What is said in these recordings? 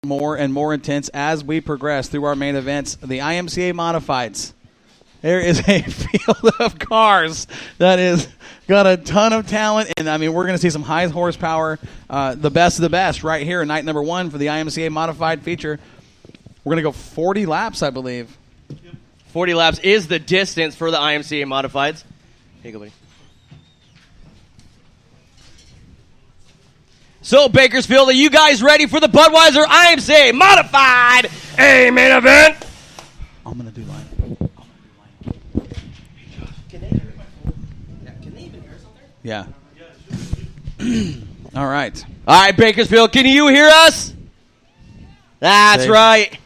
more and more intense as we progress through our main events, the IMCA Modifieds. There is a field of cars that is got a ton of talent, and I mean we're going to see some high horsepower, the best of the best right here in night number 1 for the IMCA Modified Feature. We're going to go 40 laps, I believe. 40 laps is the distance for the IMCA Modifieds. Here you go, buddy. So, Bakersfield, are you guys ready for the Budweiser IMCA Modified A main event? I'm going to do line. Can they even hear us out there? Yeah. All right. All right, Bakersfield, can you hear us? That's right.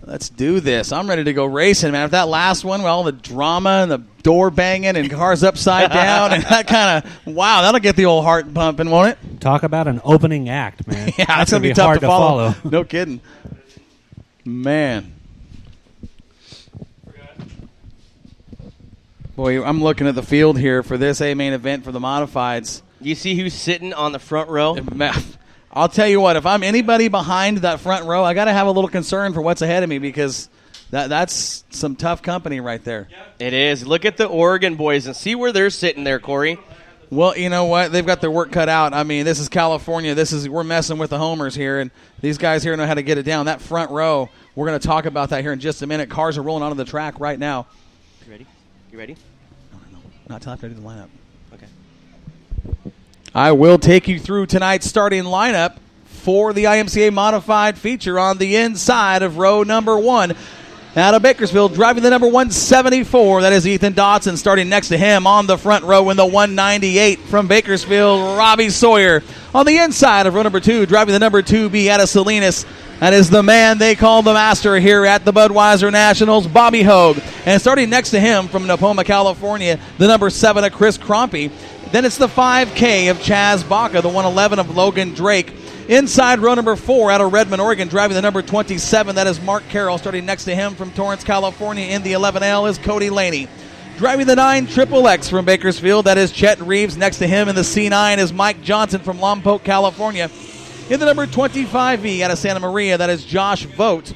Let's do this. I'm ready to go racing, man. If that last one with all the drama and the door banging and cars upside down and that kind of, wow, that'll get the old heart pumping, won't it? Talk about an opening act, man. Yeah, that's going to be tough hard to follow. No kidding. Man. Boy, I'm looking at the field here for this A main event for the Modifieds. You see who's sitting on the front row? I'll tell you what, if I'm anybody behind that front row, I got to have a little concern for what's ahead of me because that's some tough company right there. It is. Look at the Oregon boys and see where they're sitting there, Corey. Well, you know what? They've got their work cut out. I mean, this is California. We're messing with the homers here, and these guys here know how to get it down. That front row, we're going to talk about that here in just a minute. Cars are rolling onto the track right now. You ready? No. Not till after I do the lineup. Okay. I will take you through tonight's starting lineup for the IMCA Modified Feature on the inside of row number 1. Out of Bakersfield, driving the number 174, that is Ethan Dotson. Starting next to him on the front row in the 198 from Bakersfield, Robbie Sawyer. On the inside of row number 2, driving the number 2B out of Salinas, that is the man they call the master here at the Budweiser Nationals, Bobby Hogue. And starting next to him from Napoma, California, the number 7 of Chris Crompy. Then it's the 5K of Chaz Baca, the 111 of Logan Drake. Inside row number 4 out of Redmond, Oregon, driving the number 27, that is Mark Carroll. Starting next to him from Torrance, California in the 11L is Cody Laney. Driving the 9 XXX from Bakersfield, that is Chet Reeves. Next to him in the C9 is Mike Johnson from Lompoc, California. In the number 25V out of Santa Maria, that is Josh Vogt.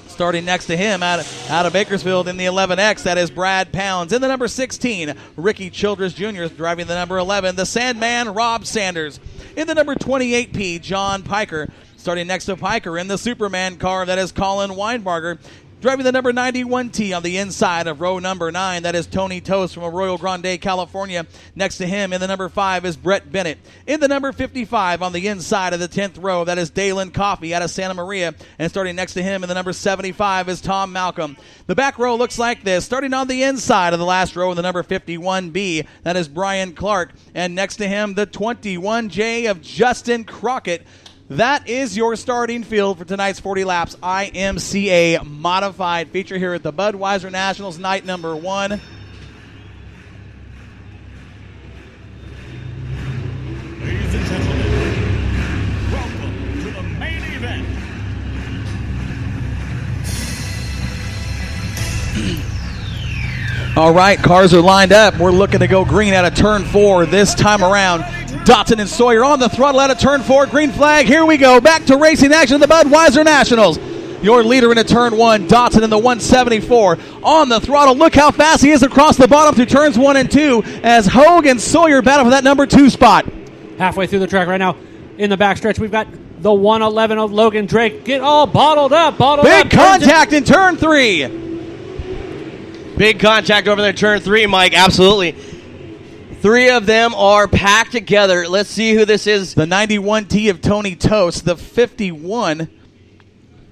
Starting next to him out of Bakersfield in the 11X, that is Brad Pounds. In the number 16, Ricky Childress Jr. driving the number 11, the Sandman, Rob Sanders. In the number 28P, John Piker. Starting next to Piker in the Superman car, that is Colin Weinbarger. Driving the number 91T on the inside of row number 9, that is Tony Toast from Arroyo Grande, California. Next to him in the number 5 is Brett Bennett. In the number 55 on the inside of the 10th row, that is Dalen Coffey out of Santa Maria. And starting next to him in the number 75 is Tom Malcolm. The back row looks like this. Starting on the inside of the last row in the number 51B, that is Brian Clark. And next to him, the 21J of Justin Crockett. That is your starting field for tonight's 40 laps IMCA Modified Feature here at the Budweiser Nationals, night number 1. Ladies and gentlemen, welcome to the main event. All right, cars are lined up. We're looking to go green out of turn 4 this time around. Dotson and Sawyer on the throttle out of turn 4. Green flag. Here we go. Back to racing action. The Budweiser Nationals. Your leader into turn 1, Dotson in the 174. On the throttle. Look how fast he is across the bottom through turns 1 and 2 as Hogue and Sawyer battle for that number 2 spot. Halfway through the track right now. In the backstretch, we've got the 111 of Logan Drake. Get all bottled up. Big contact in turn 3. Big contact over there, turn 3, Mike. Absolutely. 3 of them are packed together. Let's see who this is. The 91T of Tony Toast. The 51,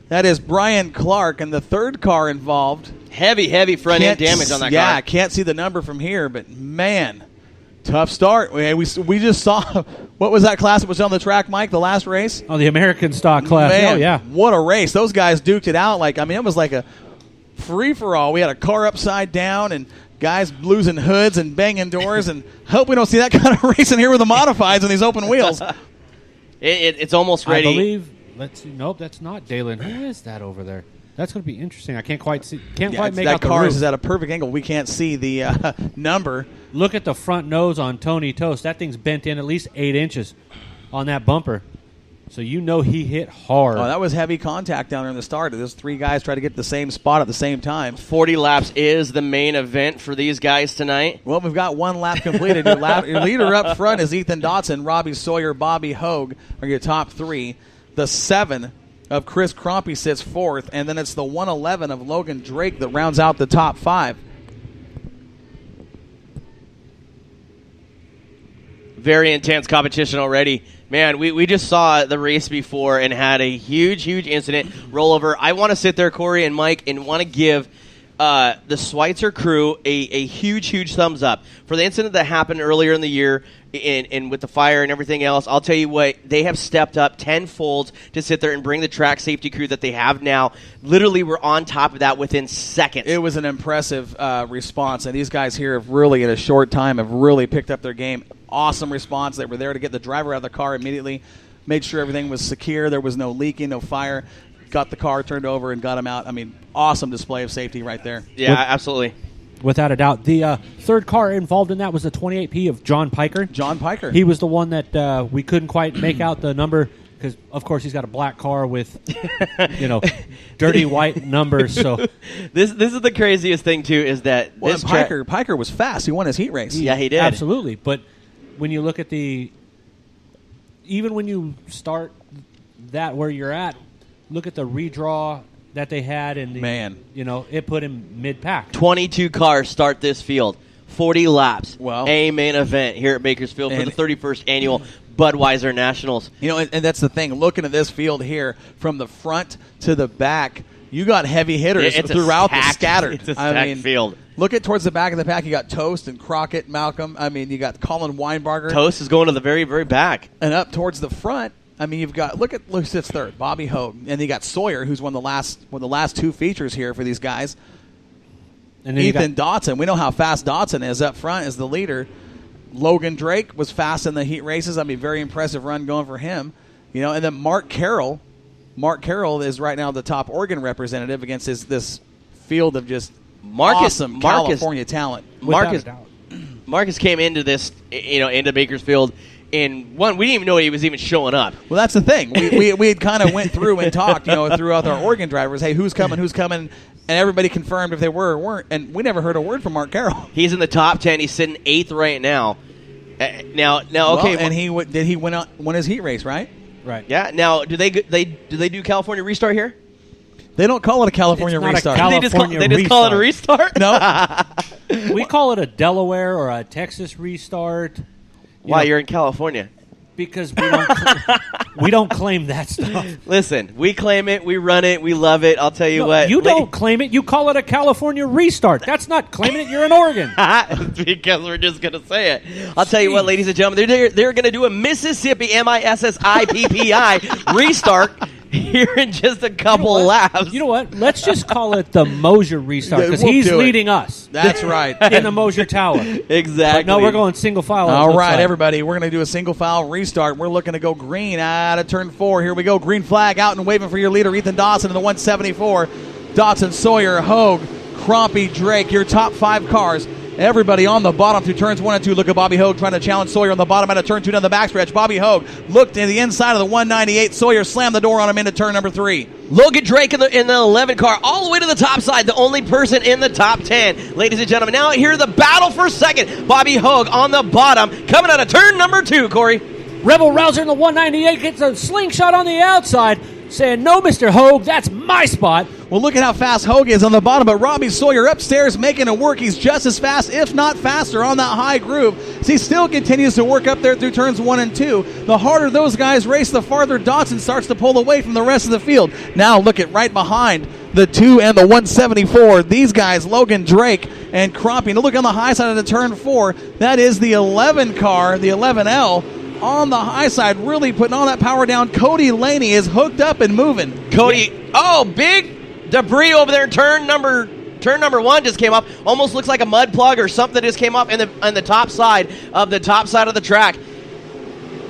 that is Brian Clark. And the third car involved. Heavy front end damage on that car. Yeah, I can't see the number from here, but man, tough start. We just saw, what was that class that was on the track, Mike, the last race? Oh, the American stock class. Man, oh, yeah. What a race. Those guys duked it out. It was like a free-for-all. We had a car upside down and guys losing hoods and banging doors, and hope we don't see that kind of racing here with the Modifieds on these open wheels. It's almost ready. I believe, let's see, nope, that's not Dalen. Who is that over there? That's going to be interesting. I can't quite see, quite make out the that car roof. is at a perfect angle. We can't see the number. Look at the front nose on Tony Toast. That thing's bent in at least 8 inches on that bumper. So you know he hit hard. Oh, that was heavy contact down there in the start. Those 3 guys tried to get the same spot at the same time. 40 laps is the main event for these guys tonight. Well, we've got 1 lap completed. Your leader up front is Ethan Dotson. Robbie Sawyer, Bobby Hogue are your top 3. The 7 of Chris Crompy sits 4th, and then it's the 111 of Logan Drake that rounds out the top 5. Very intense competition already. Man, we just saw the race before and had a huge incident rollover. I want to sit there, Corey and Mike, and want to give the Schweitzer crew a huge thumbs up for the incident that happened earlier in the year and with the fire and everything else. I'll tell you what, they have stepped up tenfold to sit there and bring the track safety crew that they have now. Literally, we're on top of that within seconds. It was an impressive response, and these guys here have really, in a short time, have really picked up their game. Awesome response. They were there to get the driver out of the car immediately, made sure everything was secure, there was no leaking, no fire, got the car turned over and got him out. I mean, awesome display of safety right there. Yeah, absolutely. Without a doubt. The third car involved in that was the 28P of John Piker. John Piker. He was the one that we couldn't quite make out the number because, of course, he's got a black car with, dirty white numbers. So this is the craziest thing, too, is that this Piker was fast. He won his heat race. Yeah, he did. Absolutely. But when you look at even when you start that where you're at, look at the redraw that they had, and it put him mid-pack. 22 cars start this field, 40 laps. Well, a main event here at Bakersfield for the 31st annual Budweiser Nationals. And that's the thing. Looking at this field here, from the front to the back, you got heavy hitters throughout the scattered. It's a stacked field. Look at towards the back of the pack. You got Toast and Crockett, Malcolm. I mean, you got Colin Weinbarger. Toast is going to the very, very back. And up towards the front, I mean, you've got look sits third, Bobby Hogue, and you got Sawyer, who's won the last 2 features here for these guys. And then Ethan Dotson. We know how fast Dotson is up front as the leader. Logan Drake was fast in the heat races. I mean, very impressive run going for him. And then Mark Carroll. Mark Carroll is right now the top Oregon representative against this field of just awesome California talent. Marcus came into this, into Bakersfield. And we didn't even know he was even showing up. Well, that's the thing. We had kind of went through and talked, throughout our Oregon drivers. Hey, who's coming? And everybody confirmed if they were or weren't. And we never heard a word from Mark Carroll. He's in the top 10. He's sitting 8th right now. Now, okay. And he won his heat race, right? Right. Yeah. Now, do they do California restart here? They don't call it a California restart. They just call it a restart? No. We call it a Delaware or a Texas restart. Why, you're in California? Because we don't claim that stuff. Listen, we claim it, we run it, we love it. I'll tell you what. You don't claim it. You call it a California restart. That's not claiming it. You're in Oregon. Because we're just going to say it. I'll tell you what, ladies and gentlemen, they're going to do a Mississippi MISSIPPI restart here in just a couple laps. You know what? Let's just call it the Mosier restart because he's leading us. That's right. In the Mosier Tower. Exactly. But no, we're going single file. All right, everybody. We're going to do a single file restart. We're looking to go green out of turn 4. Here we go. Green flag out and waving for your leader, Ethan Dotson in the 174. Dotson, Sawyer, Hogue, Crompy, Drake, your top 5 cars. Everybody on the bottom through turns 1 and 2. Look at Bobby Hogue trying to challenge Sawyer on the bottom out of turn 2 down the backstretch. Bobby Hogue looked in the inside of the 198. Sawyer slammed the door on him into turn number 3. Logan Drake in the 11 car all the way to the top side, the only person in the top 10. Ladies and gentlemen, now here the battle for second. Bobby Hogue on the bottom coming out of turn number 2, Corey. Rebel Rouser in the 198 gets a slingshot on the outside, saying, "No, Mr. Hogue, that's my spot." Well, look at how fast Hogue is on the bottom, but Robbie Sawyer upstairs making it work. He's just as fast, if not faster, on that high groove. So he still continues to work up there through turns 1 and 2. The harder those guys race, the farther Dotson starts to pull away from the rest of the field. Now look at right behind the 2 and the 174. These guys, Logan Drake and Crompy. Now look on the high side of the turn 4. That is the 11 car, the 11L. On the high side, really putting all that power down. Cody Laney is hooked up and moving. Cody, big debris over there. Turn number 1 just came up. Almost looks like a mud plug or something just came up on the top side of the track.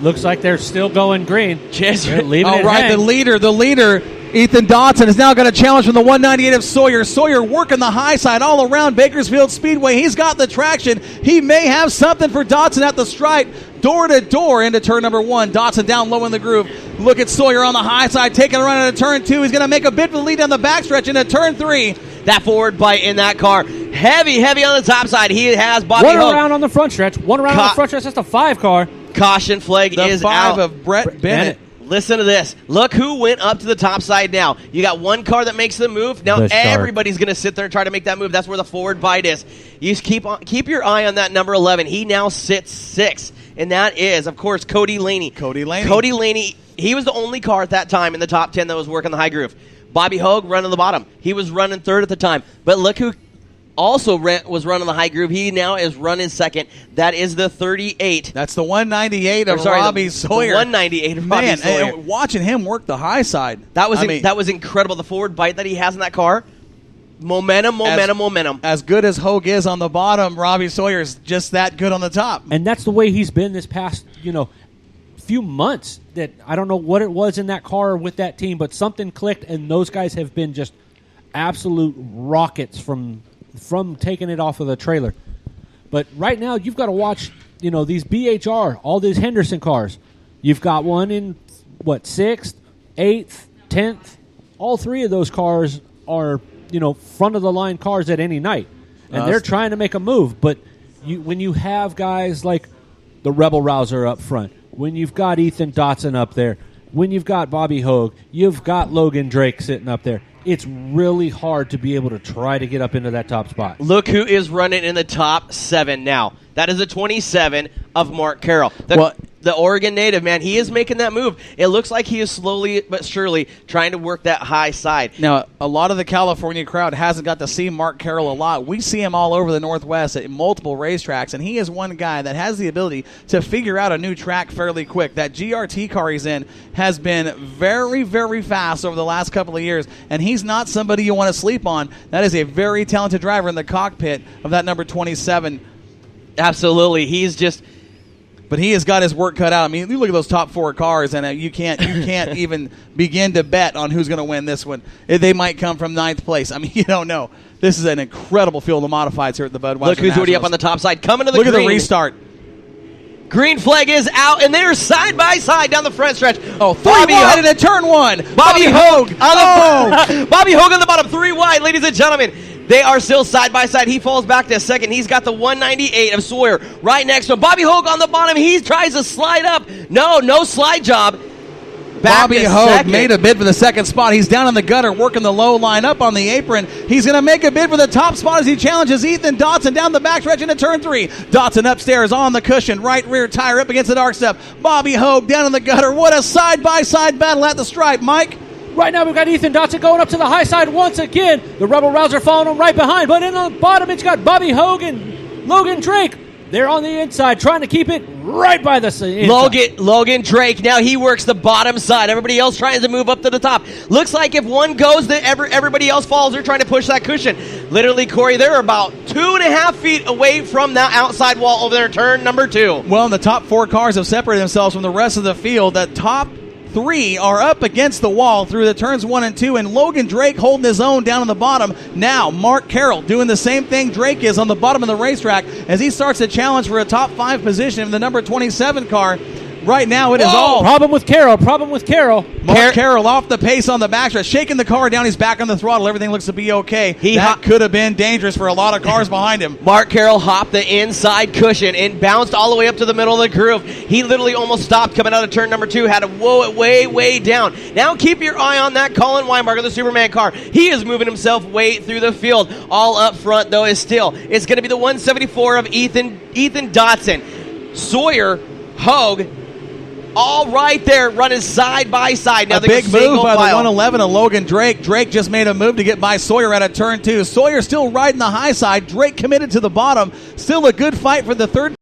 Looks like they're still going green. They're leaving All it right, hang. the leader, Ethan Dotson, is now going to challenge from the 198 of Sawyer. Sawyer working the high side all around Bakersfield Speedway. He's got the traction. He may have something for Dotson at the stripe. Door to door into turn number 1. Dotson down low in the groove. Look at Sawyer on the high side, taking a run into turn 2. He's going to make a bid for the lead down the backstretch into turn 3. That forward bite in that car. Heavy on the top side. He has Bobby One Hogue. around on the front stretch. One around on the front stretch. That's the 5 car. Caution flag The is 5 out. of Brett Bennett. Listen to this. Look who went up to the top side now. You got one car that makes the move. Now The shark. everybody's going to sit there and try to make that move. That's where the forward bite is. You just keep your eye on that number 11. He now sits 6. And that is, of course, Cody Laney. Cody Laney, he was the only car at that time in the top 10 that was working the high groove. Bobby Hogue running the bottom. He was running 3rd at the time. But look who also was running the high groove. He now is running 2nd. That is the 38. That's the 198 of Robbie Sawyer. The 198 of Robbie Sawyer. Man, watching him work the high side. That was incredible. The forward bite that he has in that car. Momentum. As good as Hogue is on the bottom, Robbie Sawyer's just that good on the top. And that's the way he's been this past, few months. That I don't know what it was in that car or with that team, but something clicked, and those guys have been just absolute rockets from taking it off of the trailer. But right now, you've got to watch, these BHR, all these Henderson cars. You've got one in, 6th, 8th, 10th. All 3 of those cars are, front of the line cars at any night. And they're trying to make a move. But when you have guys like the Rebel Rouser up front, when you've got Ethan Dotson up there, when you've got Bobby Hogue, you've got Logan Drake sitting up there, it's really hard to be able to try to get up into that top spot. Look who is running in the top 7 now. That is a 27 of Mark Carroll. The Oregon native, man, he is making that move. It looks like he is slowly but surely trying to work that high side. Now, a lot of the California crowd hasn't got to see Mark Carroll a lot. We see him all over the Northwest at multiple racetracks, and he is one guy that has the ability to figure out a new track fairly quick. That GRT car he's in has been very, very fast over the last couple of years, and he's not somebody you want to sleep on. That is a very talented driver in the cockpit of that number 27. Absolutely. He's just... But he has got his work cut out. I mean, you look at those top 4 cars, and you can't even begin to bet on who's going to win this one. They might come from 9th place. I mean, you don't know. This is an incredible field of modifieds here at the Budweiser Look who's already Nationals. up on the top side. Coming to the Look green. at the restart. Green flag is out, and they're side by side down the front stretch. Oh, 3 wide into turn 1. Bobby Hogue on Bobby Hogue on the bottom, 3 wide, ladies and gentlemen. They are still side by side. He falls back to 2nd. He's got the 198 of Sawyer right next to him. Bobby Hogue on the bottom. He tries to slide up. No slide job. Bobby Hogue made a bid for the 2nd spot. He's down in the gutter working the low line up on the apron. He's going to make a bid for the top spot as he challenges Ethan Dotson down the backstretch into turn 3. Dotson upstairs on the cushion. Right rear tire up against the dark stuff. Bobby Hogue down in the gutter. What a side-by-side battle at the stripe, Mike. Right now we've got Ethan Dotson going up to the high side once again. The Rebel Rouser following him right behind. But in the bottom, it's got Bobby Hogue and Logan Drake. They're on the inside trying to keep it right by the inside. Logan Drake, now he works the bottom side. Everybody else trying to move up to the top. Looks like if one goes, everybody else falls. They're trying to push that cushion. Literally, Corey, they're about 2.5 feet away from that outside wall over there, turn number 2. Well, the top 4 cars have separated themselves from the rest of the field. The top 3 are up against the wall through the turns 1 and 2, and Logan Drake holding his own down on the bottom. Now, Mark Carroll doing the same thing Drake is on the bottom of the racetrack as he starts to challenge for a top 5 position in the number 27 car. Right now, it is all... Problem with Carroll. Mark Carroll off the pace on the backstretch, shaking the car down. He's back on the throttle. Everything looks to be okay. That could have been dangerous for a lot of cars behind him. Mark Carroll hopped the inside cushion and bounced all the way up to the middle of the groove. He literally almost stopped coming out of turn number 2, had to whoa it way down. Now keep your eye on that Colin Weinbarger, the Superman car. He is moving himself way through the field. All up front, though, it's going to be the 174 of Ethan Dotson. Sawyer, Hogue, all right there, running side by side. Now a big move by the 111 of Logan Drake. Drake just made a move to get by Sawyer out of turn 2. Sawyer still riding the high side. Drake committed to the bottom. Still a good fight for the 3rd